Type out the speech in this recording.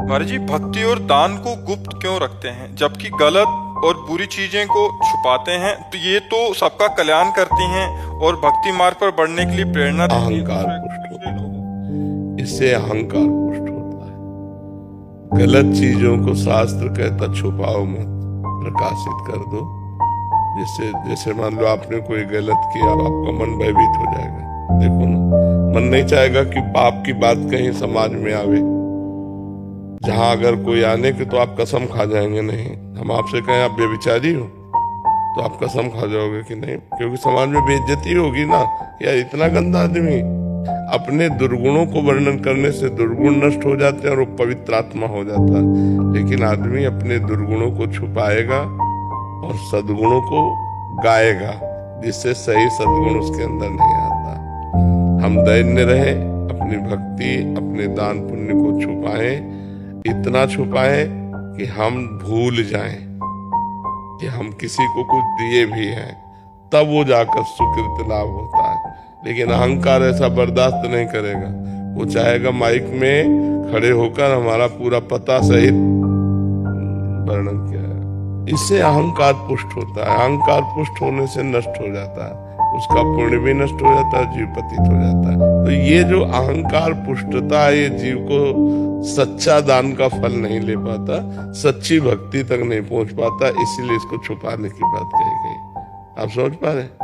महाराज जी, भक्ति और दान को गुप्त क्यों रखते हैं जबकि गलत और बुरी चीजें को छुपाते हैं? तो ये तो सबका कल्याण करती हैं और भक्ति मार्ग पर बढ़ने के लिए प्रेरणा देती हैं अहंकार दूसरे पुष्ट दूसरे होता लोगों है। इससे अहंकार पुष्ट होता है। गलत चीजों को शास्त्र कहता छुपाओ मत, प्रकाशित कर दो। जिससे जैसे मान लो आपने कोई गलत किया, आपका मन भयभीत हो जाएगा। देखो ना, मन नहीं चाहेगा कि पाप की बात कहीं समाज में आवे। जहां अगर कोई आने के तो आप कसम खा जाएंगे, नहीं हम आपसे कहें आप बेविचारी हो तो आप कसम खा जाओगे कि नहीं, क्योंकि समाज में बेइज्जती होगी ना, यार इतना गंदा आदमी। अपने दुर्गुणों को वर्णन करने से दुर्गुण नष्ट हो जाते हैं और वो पवित्र आत्मा हो जाता है। लेकिन आदमी अपने दुर्गुणों को छुपाएगा और सद्गुणों को गाएगा, जिससे सही सद्गुण उसके अंदर नहीं आता। हम दैन्य रहे, अपनी भक्ति अपने दान पुण्य को छुपाएं, इतना छुपाएं कि हम भूल जाएं कि हम किसी को कुछ दिए भी हैं, तब वो जाकर सुकृत लाभ होता है। लेकिन अहंकार ऐसा बर्दाश्त नहीं करेगा। वो चाहेगा माइक में खड़े होकर हमारा पूरा पता सहित वर्णन किया है। इससे अहंकार पुष्ट होता है। अहंकार पुष्ट होने से नष्ट हो जाता है, उसका पुण्य भी नष्ट हो जाता है, जीव पतित हो जाता है। तो ये जो अहंकार पुष्टता है, ये जीव को सच्चा दान का फल नहीं ले पाता, सच्ची भक्ति तक नहीं पहुंच पाता। इसीलिए इसको छुपाने की बात कही गई। आप समझ पा रहे हैं?